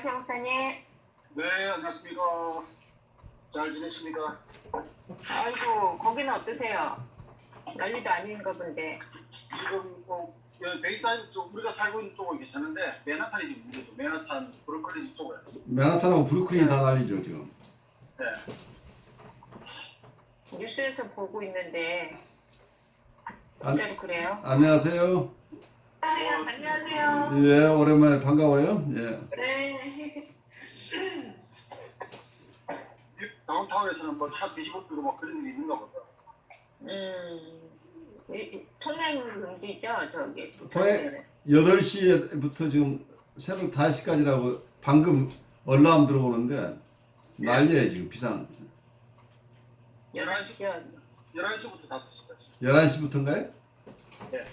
안녕하세요, 목사님. 네, 안녕하십니까. 잘 지내십니까? 아이고, 거기는 어떠세요? 난리도 아닌가 본데. 지금 베이사이드 쪽, 우리가 살고 있는 쪽은 괜찮은데 맨하탄이 지금 문제죠. 맨하탄, 브루클린 쪽에. 맨하탄하고 브루클린 다 난리죠 지금. 네. 뉴스에서 보고 있는데 진짜로 그래요? 안녕하세요. 안녕하세요. 예, 오랜만에 반가워요. 예. 네. 다운타운에서는 뭐 차 뒤집어뜨고 뭐 그런 일이 있는가 보다. 통행 금지죠, 저기. 통행 8시부터 지금 새벽 5시까지라고 방금 얼람 들어오는데 난리예요 지금 비상. 11시요. 11시부터 5시까지. 11시부터인가요? 네.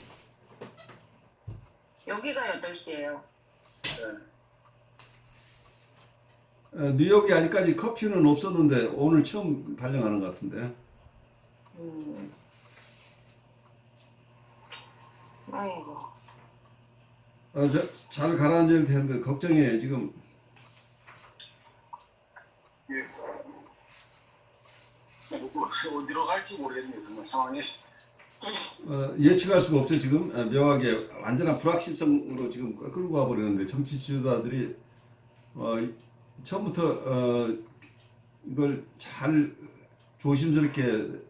여기가 8시예요. 네. 뉴욕이 아직까지 커피는 없었는데 오늘 처음 발령하는 것 같은데. 아이고. 잘 가라앉을 텐데 걱정이에요 지금. 예. 어디로 갈지 모르겠네요, 정말 상황이. 예측할 수가 없죠 지금. 묘하게 완전한 불확실성으로 지금 끌고 가버리는데 정치 지도자들이 처음부터 이걸 잘 조심스럽게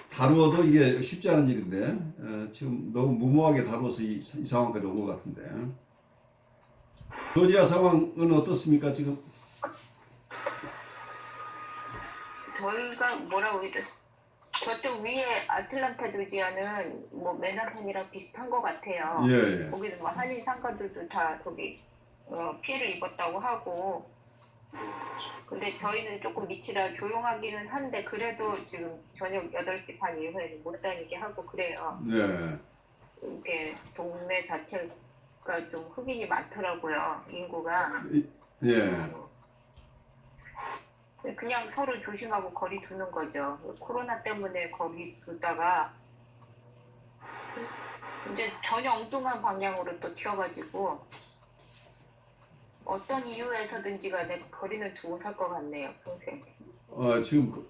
다루어도 이게 쉽지 않은 일인데 지금 너무 무모하게 다루어서 이 상황까지 온 것 같은데. 조지아 상황은 어떻습니까 지금? 저희가 뭐라고 해야 돼? 저쪽 위에 아틀란타 조지아는 뭐 맨하탄이랑 비슷한 것 같아요. 예. 거기는 뭐 한인 상가들도 다 저기 피해를 입었다고 하고. 근데 저희는 조금 밑이라 조용하기는 한데 그래도 지금 저녁 8시 반 이후에는 못 다니게 하고 그래요. 네. 이게 동네 자체가 좀 흑인이 많더라고요, 인구가. 예. 그냥 서로 조심하고 거리 두는 거죠. 코로나 때문에 거리 두다가 이제 전혀 엉뚱한 방향으로 또 튀어가지고 어떤 이유에서든지 간에 거리는 두고 살 것 같네요, 평생. 지금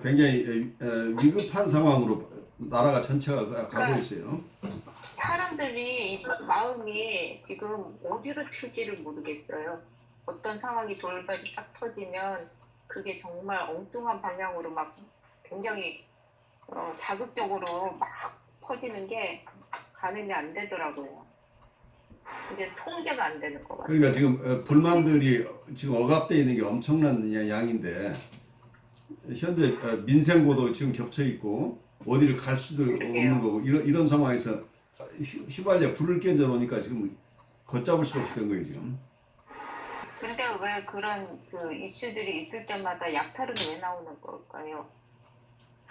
굉장히 위급한 상황으로 나라가 전체가 가고 있어요. 사람들이 마음이 지금 어디로 튈지를 모르겠어요. 어떤 상황이 돌발이 딱 터지면 그게 정말 엉뚱한 방향으로 막 굉장히 자극적으로 막 퍼지는 게 가늠이 안 되더라고요. 이제 통제가 안 되는 것 같아요. 그러니까 지금 불만들이 지금 억압되어 있는 게 엄청난 양인데 현재 민생고도 지금 겹쳐 있고 어디를 갈 수도 없는 거고 이런 상황에서 휘발려 불을 끼얹어 놓으니까 지금 걷잡을 수 없이 된 거예요 지금. 근데 왜 그런 그 이슈들이 있을 때마다 약탈은 왜 나오는 걸까요?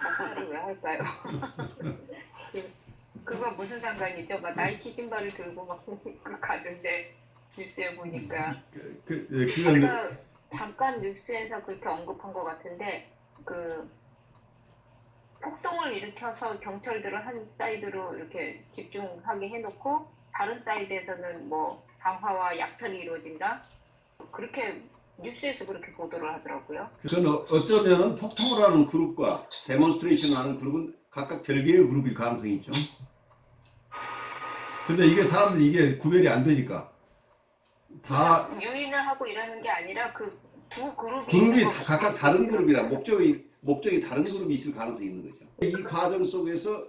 약탈을 왜 할까요? 그거 무슨 상관이죠? 막 나이키 신발을 들고 막 가던데 뉴스에 보니까. 제가 잠깐 뉴스에서 그렇게 언급한 것 같은데 그 폭동을 일으켜서 경찰들을 한 사이드로 이렇게 집중하게 해놓고 다른 사이드에서는 뭐 방화와 약탈이 이루어진다? 그렇게 뉴스에서 그렇게 보도를 하더라고요. 그건 어쩌면은 폭동을 하는 그룹과 데몬스트레이션을 하는 그룹은 각각 별개의 그룹일 가능성이 있죠. 근데 이게 사람들이 이게 구별이 안 되니까 다 유인을 하고 이러는 게 아니라 그 두 그룹이 각각 다른 그룹이라 목적이 다른 그룹이 있을 가능성이 있는 거죠. 이 과정 속에서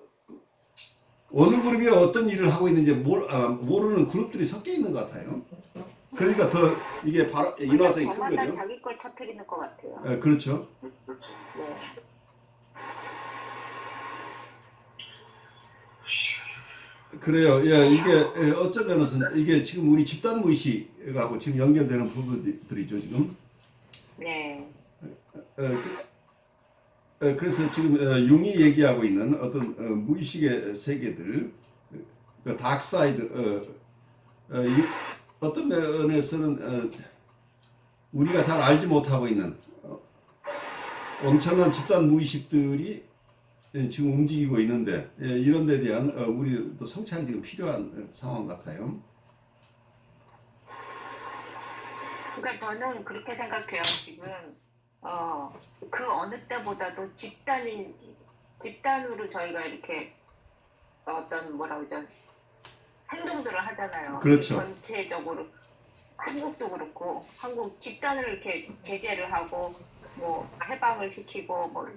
어느 그룹이 어떤 일을 하고 있는지 모르는 그룹들이 섞여 있는 것 같아요. 그러니까 더 이게 바로 인화성이 큰 거죠. 자기 걸 터뜨리는 것 같아요. 그렇죠. 네. 그래요. 예, 이게 어쩌면은 이게 지금 우리 집단 무의식하고 지금 연결되는 부분들이죠 지금. 네. 그래서 지금 융이 얘기하고 있는 어떤 무의식의 세계들, 다크사이드, 어떤 면에서는 우리가 잘 알지 못하고 있는 엄청난 집단 무의식들이 지금 움직이고 있는데 이런 데 대한 우리 또 성찰이 지금 필요한 상황 같아요. 그러니까 저는 그렇게 생각해요. 지금 그 어느 때보다도 집단으로 저희가 이렇게 어떤 뭐라 그러죠? 행동들을 하잖아요. 그렇죠. 전체적으로 한국도 그렇고 한국 집단을 이렇게 제재를 하고 뭐 해방을 시키고 뭐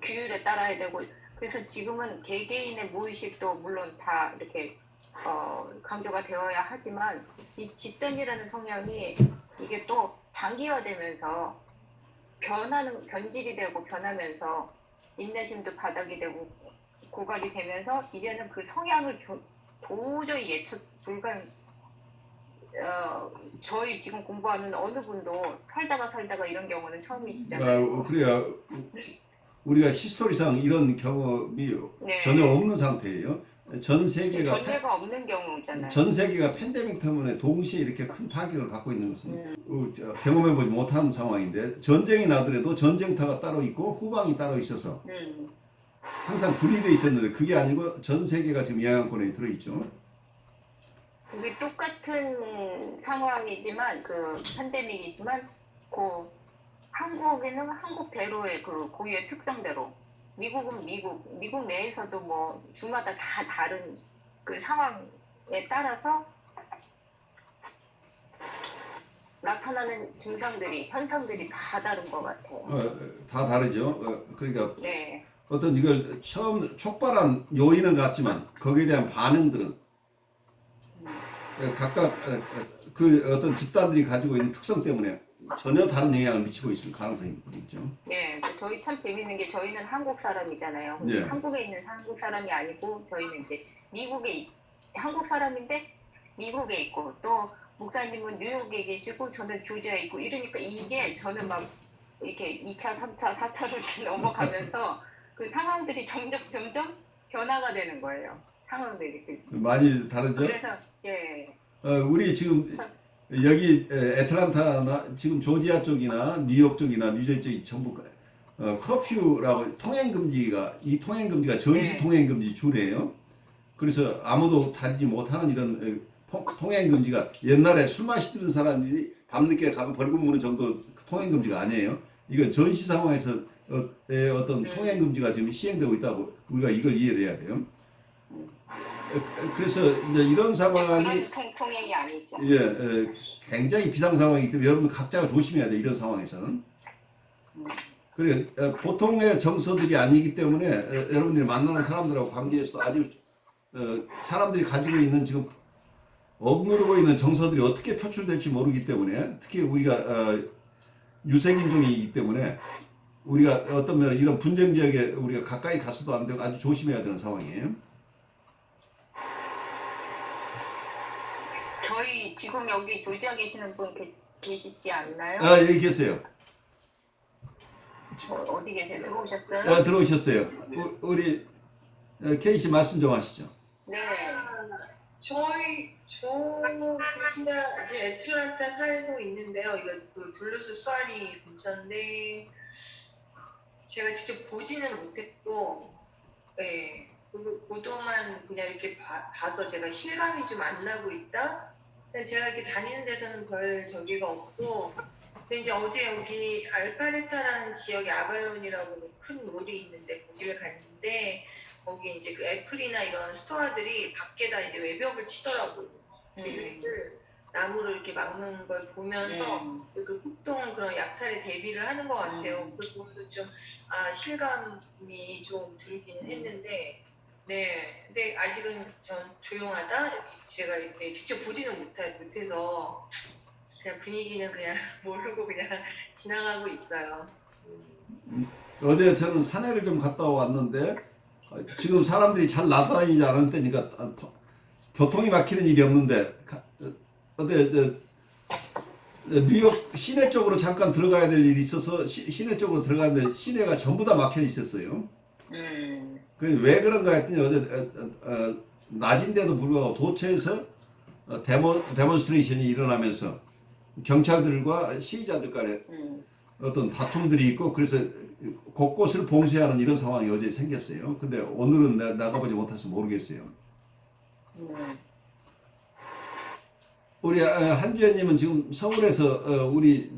규율에 따라야 되고 그래서 지금은 개개인의 무의식도 물론 다 이렇게 강조가 되어야 하지만 이 집단이라는 성향이 이게 또 장기화되면서 변질이 되고 변하면서 인내심도 바닥이 되고 고갈이 되면서 이제는 그 성향을 도저히 예측 불가능. 저희 지금 공부하는 어느 분도 살다가 이런 경우는 처음이시잖아요. 그래야 우리가 히스토리상 이런 경험이 네. 전혀 없는 상태예요. 전 세계가 전례가 없는 경우잖아요. 전 세계가 팬데믹 때문에 동시에 이렇게 큰 타격을 받고 있는 것은 경험해보지 못한 상황인데 전쟁이 나더라도 전쟁터가 따로 있고 후방이 따로 있어서 항상 분리되어 있었는데 그게 아니고 전 세계가 지금 영향권에 들어있죠. 이게 똑같은 상황이지만 그 팬데믹이지만 그 한국에는 한국대로의 그 고유의 특성대로 미국은 미국 내에서도 뭐 주마다 다 다른 그 상황에 따라서 나타나는 증상들이 현상들이 다 다른 것 같아요. 다 다르죠. 그러니까 네. 어떤 이걸 처음 촉발한 요인은 같지만 거기에 대한 반응들은 각각 그 어떤 집단들이 가지고 있는 특성 때문에 전혀 다른 영향을 미치고 있을 가능성이 있죠. 네, 저희 참 재밌는 게 저희는 한국 사람이잖아요. 근데 네. 한국에 있는 한국 사람이 아니고 저희는 이제 한국 사람인데 미국에 있고 또 목사님은 뉴욕에 계시고 저는 조지아에 있고 이러니까 이게 저는 막 이렇게 2차, 3차, 4차를 넘어가면서 그 상황들이 점점 변화가 되는 거예요. 상황들이. 많이 다르죠? 그래서 예. 우리 지금 여기 애틀란타나 지금 조지아 쪽이나 뉴욕 쪽이나 뉴저지 쪽이 전부 커퓨라고 통행금지가 전시 네. 통행금지 주래요. 그래서 아무도 다니지 못하는 이런 통행금지가 옛날에 술 마시던 사람들이 밤늦게 가면 벌금 무는 정도 통행금지가 아니에요. 이건 전시 상황에서 어떤 통행금지가 지금 시행되고 있다고 우리가 이걸 이해를 해야 돼요. 그래서 이제 이런 상황이 통행이 아니죠. 예, 굉장히 비상 상황이기 때문에 여러분들 각자가 조심해야 돼 이런 상황에서는. 그래 보통의 정서들이 아니기 때문에 여러분들이 만나는 사람들하고 관계에서도 아주 사람들이 가지고 있는 지금 억누르고 있는 정서들이 어떻게 표출될지 모르기 때문에 특히 우리가 유색인종이기 때문에 우리가 어떤 면에 이런 분쟁 지역에 우리가 가까이 가서도 안 되고 아주 조심해야 되는 상황이에요. 저희 지금 여기 조지아 계시는 분 계시지 않나요? 여기 계세요. 어디 계세요? 들어오셨어요? 들어오셨어요. 우리 케이 씨 말씀 좀 하시죠. 네. 저 지금 애틀란타 살고 있는데요. 이거 그 둘루스 수완이 근처인데 제가 직접 보지는 못했고, 네. 보도만 그냥 이렇게 봐서 제가 실감이 좀 안 나고 있다. 제가 이렇게 다니는 데서는 별 저기가 없고, 근데 이제 어제 여기 알파레타라는 지역에 아발론이라고 큰 몰이 있는데 거기를 갔는데 거기 이제 그 애플이나 이런 스토어들이 밖에다 이제 외벽을 치더라고요. 나무를 이렇게 막는 걸 보면서 그 폭동 그런 약탈에 대비를 하는 것 같아요. 그걸 보면서 좀 실감이 좀 들기는 했는데. 네, 근데 아직은 전 조용하다. 제가 직접 보지는 못해서 그냥 분위기는 그냥 모르고 그냥 지나가고 있어요. 어제 저는 산에를 좀 갔다 왔는데 지금 사람들이 잘 나다니지 않은 때니까 교통이 막히는 일이 없는데 어제 뉴욕 시내 쪽으로 잠깐 들어가야 될 일이 있어서 시내 쪽으로 들어가는데 시내가 전부 다 막혀 있었어요. 왜 그런가 했더니 어제 낮인데도 불구하고 도처에서 데몬스트레이션이 일어나면서 경찰들과 시위자들 간에 어떤 다툼들이 있고 그래서 곳곳을 봉쇄하는 이런 상황이 어제 생겼어요. 근데 오늘은 나가보지 못해서 모르겠어요. 우리 한주연님은 지금 서울에서 우리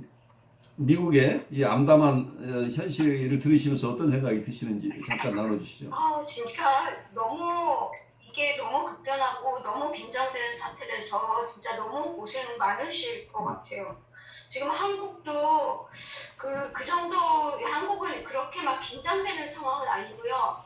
미국의 이 암담한 현실을 들으시면서 어떤 생각이 드시는지 잠깐 나눠주시죠. 아, 진짜 너무 이게 너무 급변하고 너무 긴장되는 사태라서 진짜 너무 고생 많으실 것 같아요. 지금 한국도 그 정도 한국은 그렇게 막 긴장되는 상황은 아니고요.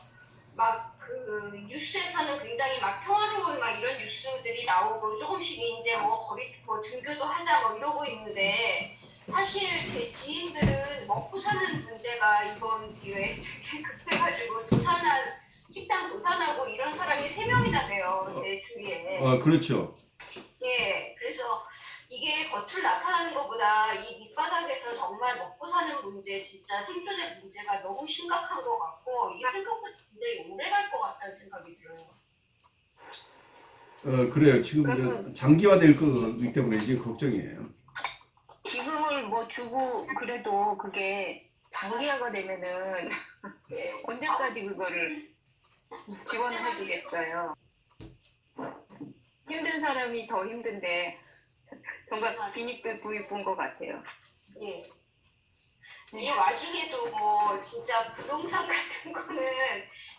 막 그 뉴스에서는 굉장히 막 평화로운 막 이런 뉴스들이 나오고 조금씩 이제 뭐 거리 뭐 등교도 하자 뭐 이러고 있는데 사실 제 지인들은 먹고 사는 문제가 이번 기회에 되게 급해가지고 식당 도산하고 이런 사람이 3명이나 돼요, 제 주위에. 그렇죠. 예, 그래서 이게 겉으로 나타나는 것보다 이 밑바닥에서 정말 먹고 사는 문제, 진짜 생존의 문제가 너무 심각한 것 같고 이게 생각보다 굉장히 오래 갈 것 같다는 생각이 들어요. 그래요. 지금 그러면- 장기화될 거기 때문에 이게 걱정이에요. 기금을 뭐 주고 그래도 그게 장기화가 되면은 예, 언제까지 그거를 지원해 주겠어요. 힘든 사람이 더 힘든데 정말 빈익빈 부익부인 것 같아요. 예. 이 와중에도 뭐 진짜 부동산 같은 거는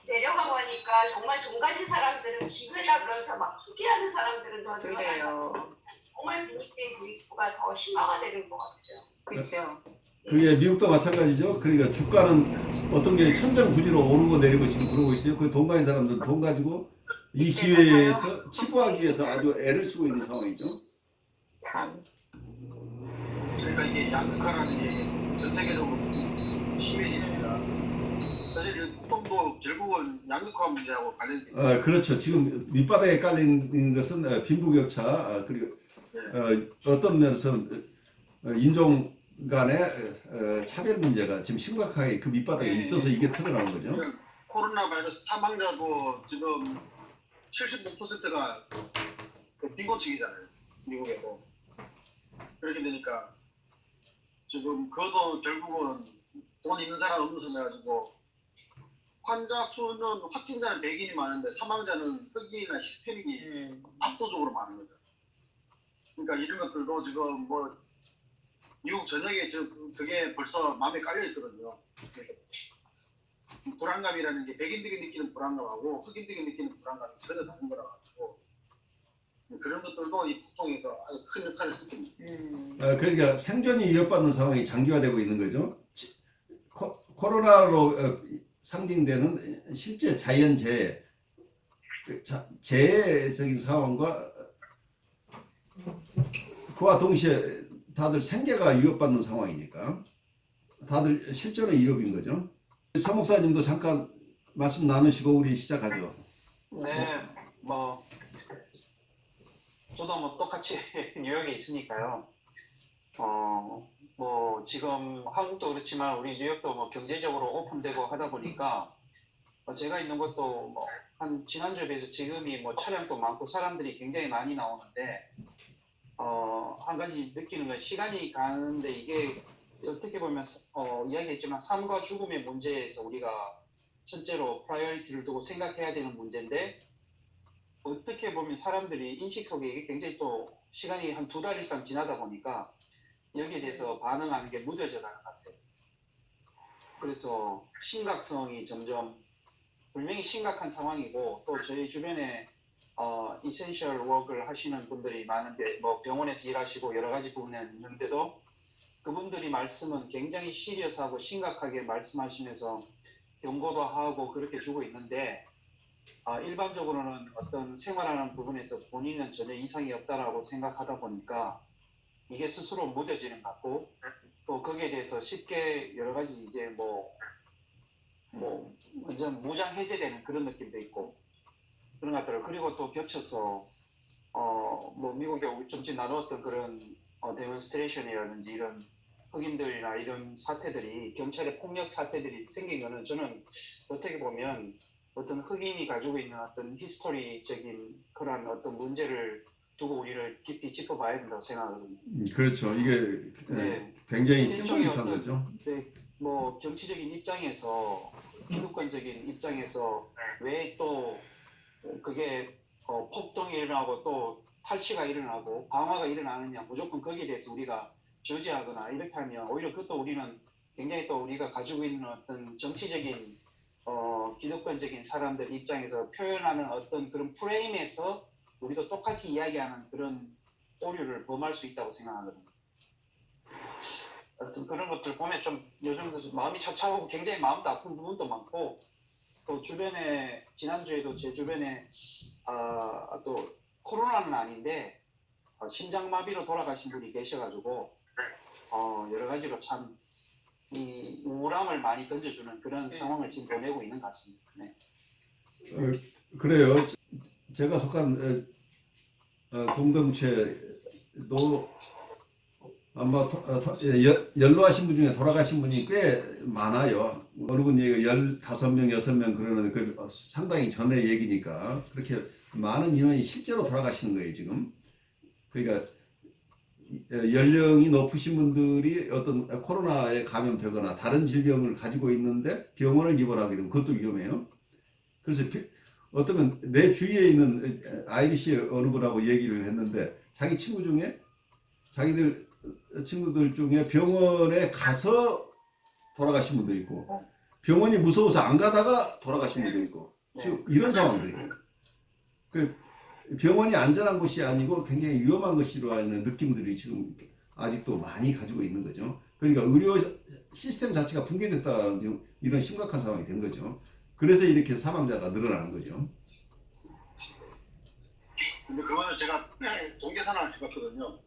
내려가고 하니까 정말 돈 가진 사람들은 기회다 그러면서 막 투기하는 사람들은 더 늘어나요. 그래요. 정말 빈익빈 부익부가 더 심화가 되는 것 같아요. 그렇죠. 그게 미국도 마찬가지죠. 그러니까 주가는 어떤 게 천정부지로 오르고 내리고 지금 그러고 있어요. 그 돈 가진 사람들은 돈 가지고 이 기회에서 치부하기 위해서 아주 애를 쓰고 있는 상황이죠. 참. 그러니까 이게 양극화라는 게 전 세계적으로 심해지니까 사실 이 폭동도 결국은 양극화 문제하고 관련이 있죠. 그렇죠. 지금 밑바닥에 깔린 것은 빈부격차 그리고 어떤 면에서는 인종 간의 차별 문제가 지금 심각하게 그 밑바닥에 있어서 이게 터져나온 거죠. 코로나 바이러스 사망자도 지금 75%가 빈곤층이잖아요. 미국에도. 그렇게 되니까 지금 그것도 결국은 돈 있는 사람 없는 사람 해가지고 환자 수는 확진자는 백인이 많은데 사망자는 흑인이나 히스패닉이 압도적으로 많은 거죠. 그러니까 이런 것들도 지금 뭐 미국 전역에 지금 그게 벌써 마음에 깔려 있거든요. 불안감이라는 게 백인들이 느끼는 불안감하고 흑인들이 느끼는 불안감이 전혀 다른 거라 가지고 그런 것들도 이 폭동에서 아주 큰 역할을 했습니다. 그러니까 생존이 위협받는 상황이 장기화되고 있는 거죠. 코로나로 상징되는 실제 자연재해, 재해적인 상황과 그와 동시에 다들 생계가 위협받는 상황이니까 다들 실존의 위협인 거죠. 서 목사님도 잠깐 말씀 나누시고 우리 시작하죠. 네, 뭐 저도 뭐 똑같이 뉴욕에 있으니까요. 뭐 지금 한국도 그렇지만 우리 뉴욕도 뭐 경제적으로 오픈되고 하다 보니까 제가 있는 곳도 뭐 한 지난주에 비해서 지금이 뭐 차량도 많고 사람들이 굉장히 많이 나오는데 한 가지 느끼는 건 시간이 가는데 이게 어떻게 보면 이야기했지만 삶과 죽음의 문제에서 우리가 첫째로 프라이어리티를 두고 생각해야 되는 문제인데 어떻게 보면 사람들이 인식 속에 이게 굉장히 또 시간이 한 2달 이상 지나다 보니까 여기에 대해서 반응하는 게 무뎌져 가는 것 같아요. 그래서 심각성이 점점 분명히 심각한 상황이고 또 저희 주변에 이센셜 워크를 하시는 분들이 많은데 뭐 병원에서 일하시고 여러 가지 부분에 있는데도 그분들이 말씀은 굉장히 시리어스하고 심각하게 말씀하시면서 경고도 하고 그렇게 주고 있는데 일반적으로는 어떤 생활하는 부분에서 본인은 전혀 이상이 없다라고 생각하다 보니까 이게 스스로 무뎌지는 것 같고 또 거기에 대해서 쉽게 여러 가지 이제 뭐 완전 무장 해제되는 그런 느낌도 있고 그런 것 같더라고요. 그리고 또 겹쳐서 뭐 미국에 좀 전에 나누었던 그런 데몬스트레이션이라든지 이런 흑인들이나 이런 사태들이 경찰의 폭력 사태들이 생긴 거는 저는 어떻게 보면 어떤 흑인이 가지고 있는 어떤 히스토리적인 그런 어떤 문제를 두고 우리를 깊이 짚어봐야 된다고 생각하거든요. 그렇죠. 이게 네. 굉장히 일종의 심각한 어떤 거죠. 네, 뭐 정치적인 입장에서 기득권적인 입장에서 왜 또 그게 폭동이 일어나고 또 탈취가 일어나고 방화가 일어나느냐 무조건 거기에 대해서 우리가 저지하거나 이렇게 하면 오히려 그것도 우리는 굉장히 또 우리가 가지고 있는 어떤 정치적인 기득권적인 사람들 입장에서 표현하는 어떤 그런 프레임에서 우리도 똑같이 이야기하는 그런 오류를 범할 수 있다고 생각하거든요. 어떤 그런 것들 보면 좀 요즘도 좀 마음이 처참하고 굉장히 마음도 아픈 부분도 많고 또 주변에 지난주에도 제 주변에 또 코로나는 아닌데 심장마비로 돌아가신 분이 계셔가지고 여러 가지로 참 이 우울함을 많이 던져주는 그런 상황을 지금 보내고 있는 것 같습니다. 네. 그래요. 제가 속한 공동체도 아마 연로하신 분 중에 돌아가신 분이 꽤 많아요. 어느 분 얘기가 15명, 6명 그러는데 그 상당히 전의 얘기니까 그렇게 많은 인원이 실제로 돌아가시는 거예요, 지금. 그러니까 연령이 높으신 분들이 어떤 코로나에 감염되거나 다른 질병을 가지고 있는데 병원을 입원하게 되면 그것도 위험해요. 그래서 어쩌면 내 주위에 있는 IBC 어느 분하고 얘기를 했는데 자기 친구 중에 자기들 친구들 중에 병원에 가서 돌아가신 분도 있고 병원이 무서워서 안 가다가 돌아가신 분도 있고 지금 이런 상황들이에요. 그 병원이 안전한 곳이 아니고 굉장히 위험한 것이로 하는 느낌들이 지금 아직도 많이 가지고 있는 거죠. 그러니까 의료 시스템 자체가 붕괴됐다 이런 심각한 상황이 된 거죠. 그래서 이렇게 사망자가 늘어나는 거죠. 근데 그거는 제가 동계산을 해봤거든요.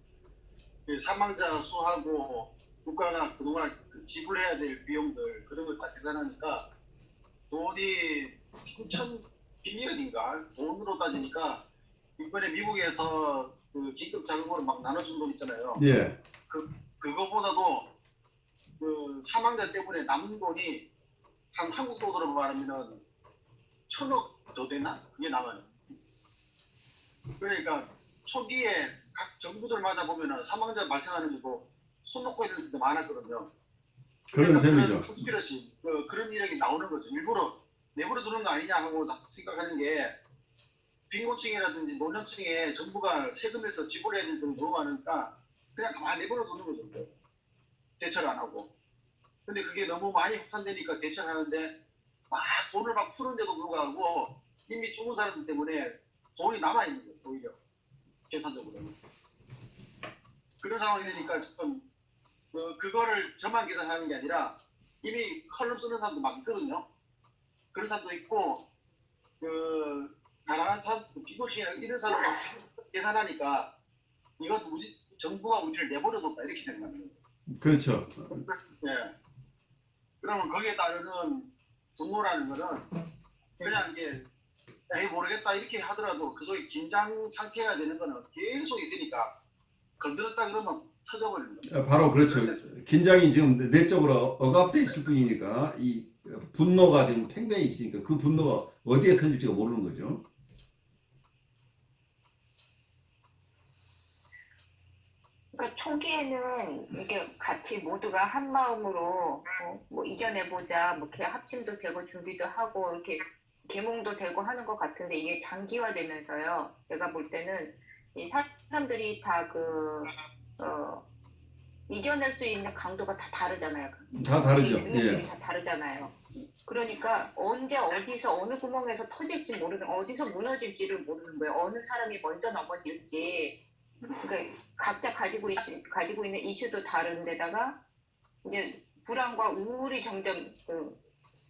사망자 수하고 국가가 그동안 지불해야 될 비용들 그런 걸 다 계산하니까 돈이 3천 빌리언인가 돈으로 따지니까 이번에 미국에서 그 긴급 자금으로 막 나눠준 돈 있잖아요. 예. 그거보다도 그 사망자 때문에 남는 돈이 한 한국 돈으로 말하면은 1,000억 더 되나? 그게 남아요. 그러니까 초기에 각 정부들마다 보면은 사망자 발생하는데도 손 놓고 있는 데도 많았거든요. 그런 셈이죠. 그런 컨스피러시 그런 이력이 나오는 거죠. 일부러 내버려 두는 거 아니냐 하고 생각하는 게 빈곤층이라든지 노년층에 정부가 세금에서 지불해야 될 돈이 너무 많으니까 그냥 가만히 내버려 두는 거죠. 대처를 안 하고. 근데 그게 너무 많이 확산되니까 대처를 하는데 막 돈을 막 푸는데도 불구하고 이미 죽은 사람들 때문에 돈이 남아있는 거예요. 오히려 계산적으로는. 그런 상황이 되니까 지금 그거를 저만 계산하는 게 아니라 이미 컬럼 쓰는 사람도 막 있거든요. 그런 사람도 있고 가난한 사람, 비고층이나 이런 사람도 계산하니까 이건 정부가 우리를 내버려뒀다 이렇게 생각합니다. 그렇죠. 예. 그러면 거기에 따르는 분노라는 거는 그냥 이게 에이 모르겠다 이렇게 하더라도 그 속에 긴장 상태가 되는 거는 계속 있으니까 건드렸다 그러면 터져버리는 거예요. 바로 그렇죠. 긴장이 지금 내적으로 억압돼 있을 뿐이니까 이 분노가 지금 팽배해 있으니까 그 분노가 어디에 터질지가 모르는 거죠. 그러니까 초기에는 이게 같이 모두가 한 마음으로 뭐 이겨내보자, 뭐 합심도 되고 준비도 하고 이렇게 계몽도 되고 하는 것 같은데 이게 장기화되면서요. 제가 볼 때는 이 사람들이 다 이겨낼 수 있는 강도가 다 다르잖아요. 다 다르죠. 능력들이 예. 다 다르잖아요. 그러니까 언제 어디서 어느 구멍에서 터질지 모르는, 어디서 무너질지를 모르는 거예요. 어느 사람이 먼저 넘어질지. 그러니까 각자 가지고 있는 이슈도 다른데다가 이제 불안과 우울이 점점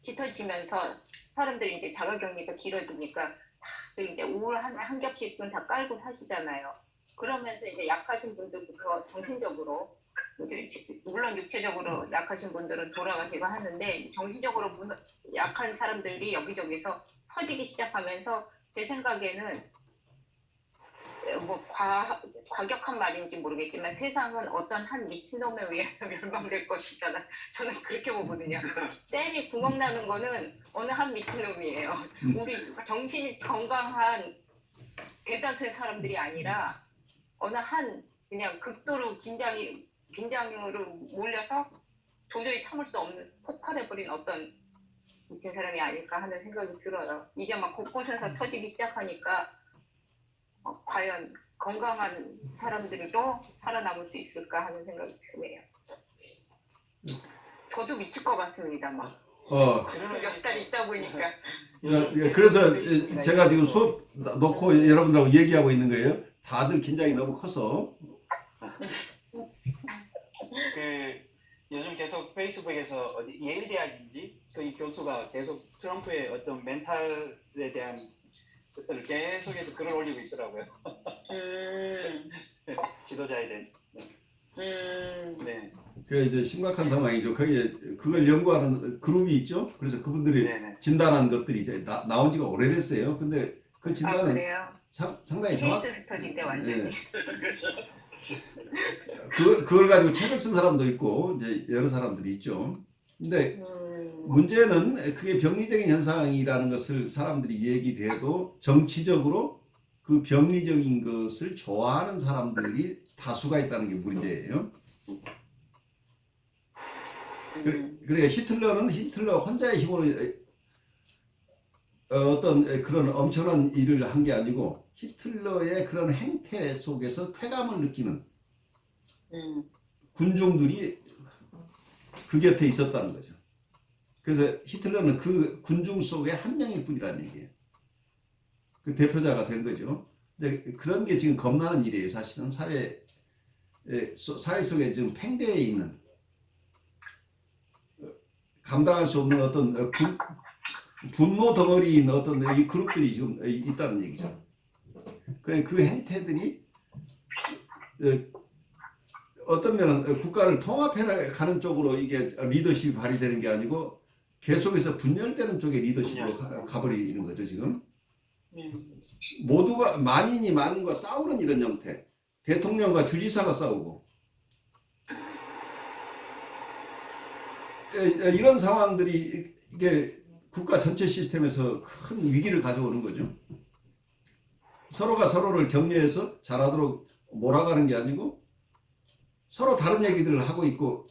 짙어지면서 사람들이 이제 자가격리가 길어지니까 다들 이제 우울 한 겹씩은 다 깔고 사시잖아요. 그러면서 이제 약하신 분들부터 정신적으로 이제 물론 육체적으로 약하신 분들은 돌아가시고 하는데 정신적으로 약한 사람들이 여기저기서 퍼지기 시작하면서 제 생각에는 뭐 과격한 말인지 모르겠지만 세상은 어떤 한 미친놈에 의해서 멸망될 것이다. 저는 그렇게 보거든요. 댐이 구멍 나는 거는 어느 한 미친놈이에요. 우리 정신이 건강한 대다수의 사람들이 아니라 어느 한 그냥 극도로 긴장으로 몰려서 도저히 참을 수 없는 폭발해버린 어떤 미친 사람이 아닐까 하는 생각이 들어요. 이제 막 곳곳에서 터지기 시작하니까 과연 건강한 사람들도 살아남을 수 있을까 하는 생각이 드네요. 저도 미칠 것 같습니다. 막 몇 달 있다 보니까. 그래서 제가 지금 수업 놓고 여러분들하고 얘기하고 있는 거예요. 다들 긴장이 너무 커서. 그 요즘 계속 페이스북에서 어디 예일 대학인지 그 교수가 계속 트럼프의 어떤 멘탈에 대한 것들을 계속해서 글을 올리고 있더라고요. 지도자에 대해서. 네. 그 이제 심각한 상황이죠. 거기에 그걸 연구하는 그룹이 있죠. 그래서 그분들이 네네. 진단한 것들이 이제 나온 지가 오래됐어요. 근데 그 진단은 그래요? 상당히 정확. 케이스 스터디인데 완전히. 그걸 가지고 책을 쓴 사람도 있고 이제 여러 사람들이 있죠. 근데 문제는 그게 병리적인 현상이라는 것을 사람들이 얘기해도 정치적으로 그 병리적인 것을 좋아하는 사람들이 다수가 있다는 게 문제예요. 그러니까 히틀러는 히틀러 혼자의 힘으로 어떤 그런 엄청난 일을 한 게 아니고 히틀러의 그런 행태 속에서 쾌감을 느끼는 군중들이 그 곁에 있었다는 거죠. 그래서 히틀러는 그 군중 속에 한 명일 뿐이라는 얘기예요. 그 대표자가 된 거죠. 근데 그런 게 지금 겁나는 일이에요. 사실은 사회 속에 지금 팽배해 있는 감당할 수 없는 어떤 분노 덩어리인 어떤 이 그룹들이 지금 있다는 얘기죠. 그 행태들이 어떤 면은 국가를 통합해 가는 쪽으로 이게 리더십이 발휘되는 게 아니고 계속해서 분열되는 쪽의 리더십으로 가버리는 거죠, 지금. 모두가 만인이 만인과 싸우는 이런 형태. 대통령과 주지사가 싸우고. 이런 상황들이 이게 국가 전체 시스템에서 큰 위기를 가져오는 거죠. 서로가 서로를 격려해서 잘하도록 몰아가는 게 아니고 서로 다른 얘기들을 하고 있고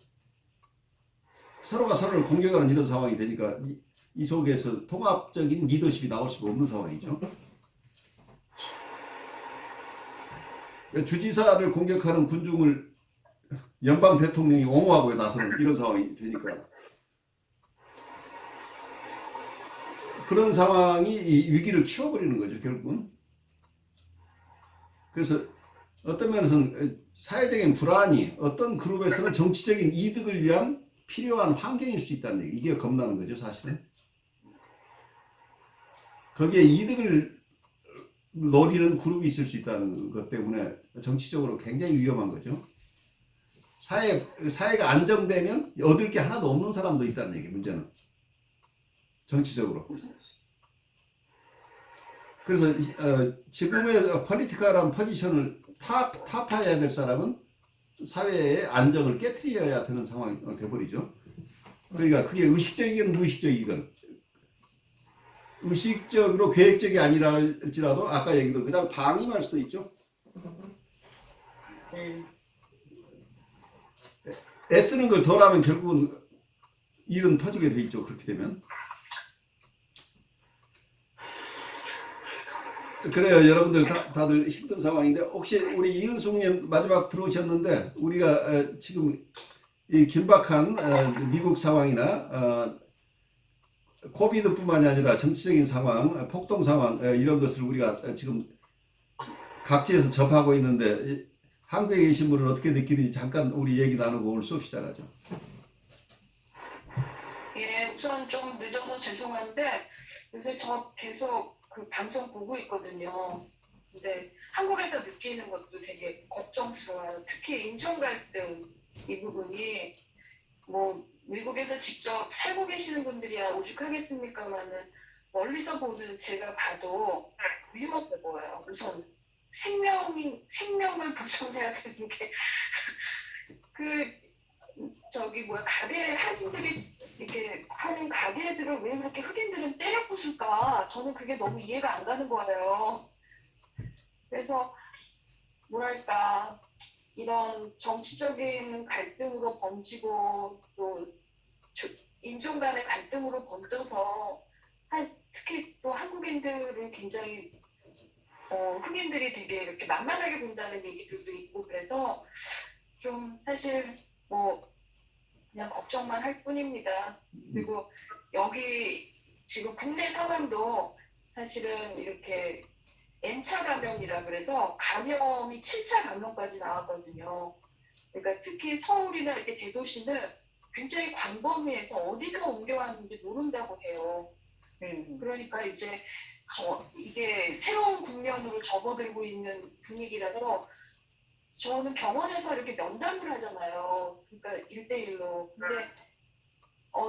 서로가 서로를 공격하는 이런 상황이 되니까 이 속에서 통합적인 리더십이 나올 수가 없는 상황이죠. 주지사를 공격하는 군중을 연방 대통령이 옹호하고 나서는 이런 상황이 되니까 그런 상황이 이 위기를 키워버리는 거죠, 결국은. 그래서 어떤 면에서는 사회적인 불안이 어떤 그룹에서는 정치적인 이득을 위한 필요한 환경일 수 있다는 얘기. 이게 겁나는 거죠, 사실은. 거기에 이득을 노리는 그룹이 있을 수 있다는 것 때문에 정치적으로 굉장히 위험한 거죠. 사회가 안정되면 얻을 게 하나도 없는 사람도 있다는 얘기, 문제는. 정치적으로. 그래서 지금의 폴리티컬한 포지션을 타파해야 될 사람은 사회의 안정을 깨트려야 되는 상황이 돼버리죠. 그러니까 그게 의식적이건 무의식적이건 의식적으로 계획적이 아니라 할지라도 아까 얘기도 그냥 방임할 수도 있죠. 애쓰는 걸 덜하면 결국은 일은 터지게 돼 있죠. 그렇게 되면. 그래요. 여러분들 다들 힘든 상황인데 혹시 우리 이은숙님 마지막 들어오셨는데 우리가 지금 이 긴박한 미국 상황이나 코비드뿐만이 아니라 정치적인 상황, 폭동 상황 이런 것을 우리가 지금 각지에서 접하고 있는데 한국에 계신 분은 어떻게 느끼는지 잠깐 우리 얘기 나누고 오늘 수업 시작하죠. 예, 우선 좀 늦어서 죄송한데 요새 저 계속 그 방송 보고 있거든요. 근데 한국에서 느끼는 것도 되게 걱정스러워요. 특히 인종 갈등 이 부분이 뭐 미국에서 직접 살고 계시는 분들이야 오죽하겠습니까만은 멀리서 보는 제가 봐도 위험해 보여요. 우선 생명을 보존해야 되는 게 가게 한인들이 이렇게 하는 가게들을 왜 그렇게 흑인들은 때려 부술까? 저는 그게 너무 이해가 안 가는 거예요. 그래서 뭐랄까 이런 정치적인 갈등으로 번지고 또 인종 간의 갈등으로 번져서 특히 또 한국인들을 굉장히 흑인들이 되게 이렇게 만만하게 본다는 얘기들도 있고 그래서 좀 사실 뭐 그냥 걱정만 할 뿐입니다. 그리고 여기 지금 국내 상황도 사실은 이렇게 N차 감염이라 그래서 감염이 7차 감염까지 나왔거든요. 그러니까 특히 서울이나 이렇게 대도시는 굉장히 광범위해서 어디서 옮겨왔는지 모른다고 해요. 그러니까 이제 이게 새로운 국면으로 접어들고 있는 분위기라서 저는 병원에서 이렇게 면담을 하잖아요. 그러니까 1대1로. 근데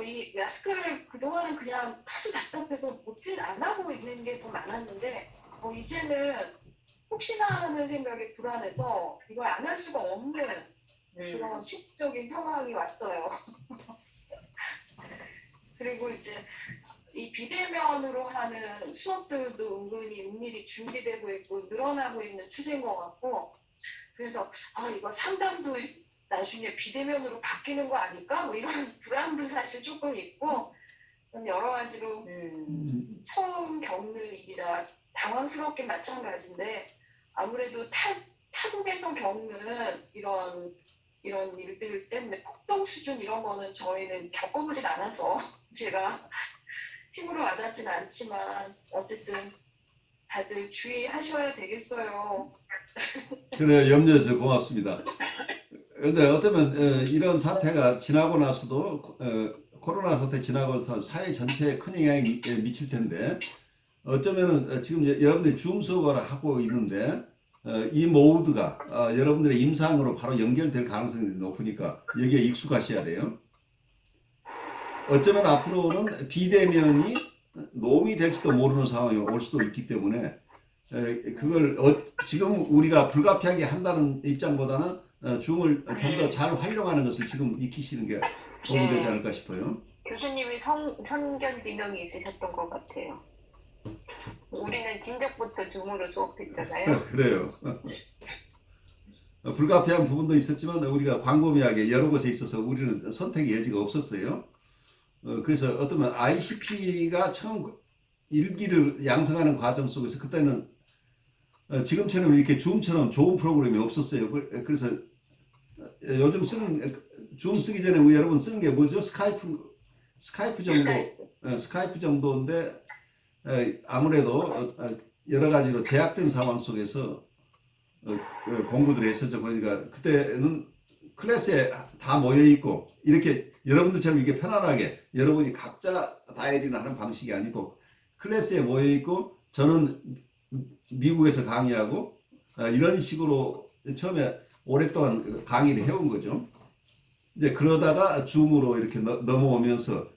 이 마스크를 그동안은 그냥 하도 답답해서 못해 안 하고 있는 게 더 많았는데 이제는 혹시나 하는 생각에 불안해서 이걸 안 할 수가 없는 그런 시국적인 상황이 왔어요. 그리고 이제 이 비대면으로 하는 수업들도 은근히 은밀히 준비되고 있고 늘어나고 있는 추세인 것 같고 그래서 이거 상담도 나중에 비대면으로 바뀌는 거 아닐까? 뭐 이런 불안도 사실 조금 있고 여러 가지로 처음 겪는 일이라 당황스럽게 마찬가지인데 아무래도 타국에서 겪는 이런 일들 때문에 폭동 수준 이런 거는 저희는 겪어보진 않아서 제가 힘으로 와닿진 않지만 어쨌든 다들 주의하셔야 되겠어요. 그래, 염려해 주셔서 고맙습니다. 그런데 어쩌면 이런 사태가 지나고 나서도 코로나 사태 지나고서 사회 전체에 큰 영향이 미칠 텐데 어쩌면은 지금 여러분들이 줌 수업을 하고 있는데 이 모드가 여러분들의 임상으로 바로 연결될 가능성이 높으니까 여기에 익숙하셔야 돼요. 어쩌면 앞으로는 비대면이 노움이 될지도 모르는 상황이 올 수도 있기 때문에 그걸 지금 우리가 불가피하게 한다는 입장보다는 줌을 좀 더 잘 활용하는 것을 지금 익히시는 게 도움이 되지 않을까 싶어요. 교수님이 선견지명이 있으셨던 것 같아요. 우리는 진작부터 줌으로 수업했잖아요. 그래요. 불가피한 부분도 있었지만 우리가 광범위하게 여러 곳에 있어서 우리는 선택의 여지가 없었어요. 그래서 어쩌면 ICP가 처음 일기를 양성하는 과정 속에서 그때는 지금처럼 이렇게 줌처럼 좋은 프로그램이 없었어요. 그래서 요즘 쓰는 줌 쓰기 전에 우리 여러분 쓰는 게 뭐죠? 스카이프 정도인데 아무래도 여러 가지로 제약된 상황 속에서 공부들을 했었죠. 그러니까 그때는 클래스에 다 모여 있고 이렇게 여러분들처럼 이렇게 편안하게 여러분이 각자 다이어리나 하는 방식이 아니고 클래스에 모여 있고 저는 미국에서 강의하고 이런 식으로 처음에 오랫동안 강의를 해온 거죠. 이제 그러다가 줌으로 이렇게 넘어오면서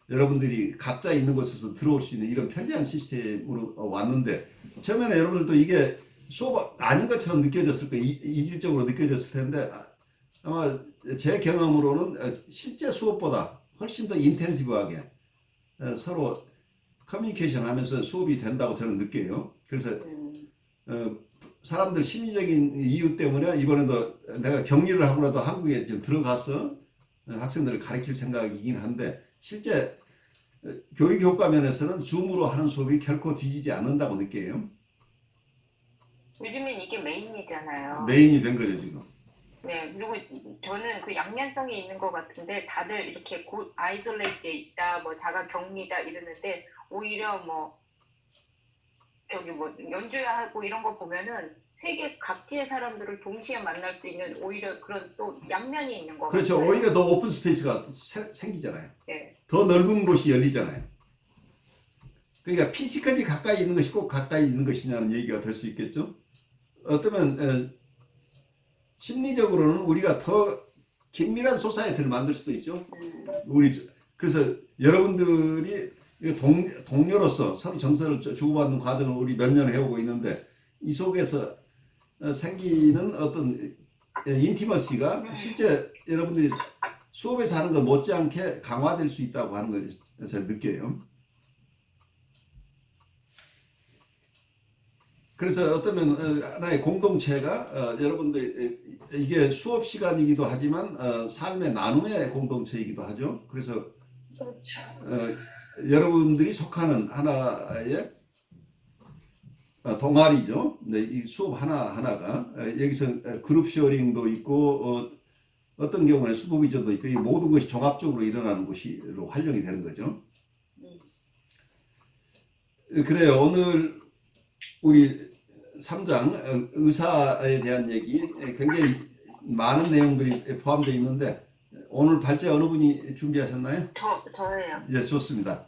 여러분들이 각자 있는 곳에서 들어올 수 있는 이런 편리한 시스템으로 왔는데 처음에는 여러분들도 이게 수업 아닌 것처럼 느껴졌을 거예요. 이질적으로 느껴졌을 텐데 아마 제 경험으로는 실제 수업보다 훨씬 더 인텐시브하게 서로 커뮤니케이션 하면서 수업이 된다고 저는 느껴요. 그래서 사람들 심리적인 이유 때문에 이번에도 내가 격리를 하고라도 한국에 좀 들어가서 학생들을 가르칠 생각이긴 한데 실제 교육 효과 면에서는 줌으로 하는 수업이 결코 뒤지지 않는다고 느껴요. 요즘엔 이게 메인이잖아요. 메인이 된 거죠 지금. 네, 그리고 저는 그 양면성이 있는 것 같은데 다들 이렇게 아이솔레이트에 있다, 뭐 자가 격리다 이러는데 오히려 뭐 저기 뭐 연주하고 이런 거 보면은 세계 각지의 사람들을 동시에 만날 수 있는 오히려 그런 또 양면이 있는 것 그렇죠. 같아요. 오히려 더 오픈 스페이스가 생기잖아요. 네. 더 넓은 곳이 열리잖아요. 그러니까 피지컬이 가까이 있는 것이 꼭 가까이 있는 것이냐는 얘기가 될 수 있겠죠. 어쩌면 심리적으로는 우리가 더 긴밀한 소사이티를 만들 수도 있죠. 그래서 여러분들이 동료로서 서로 정서를 주고받는 과정을 우리 몇 년 해오고 있는데 이 속에서 생기는 어떤 인티머시가 실제 여러분들이 수업에서 하는 것 못지않게 강화될 수 있다고 하는 걸 제가 느껴요. 그래서 어쩌면 하나의 공동체가 여러분들 이게 수업 시간이기도 하지만 삶의 나눔의 공동체이기도 하죠. 그래서 그렇죠. 여러분들이 속하는 하나의 동아리죠. 네, 이 수업 하나하나가 여기서 그룹 쉐어링도 있고 어떤 경우는 슈퍼비전도 있고 이 모든 것이 종합적으로 일어나는 것으로 활용이 되는 거죠. 그래요. 오늘 우리 3장 의사에 대한 얘기 굉장히 많은 내용들이 포함되어 있는데 오늘 발제 어느 분이 준비하셨나요? 저예요. 예, 좋습니다.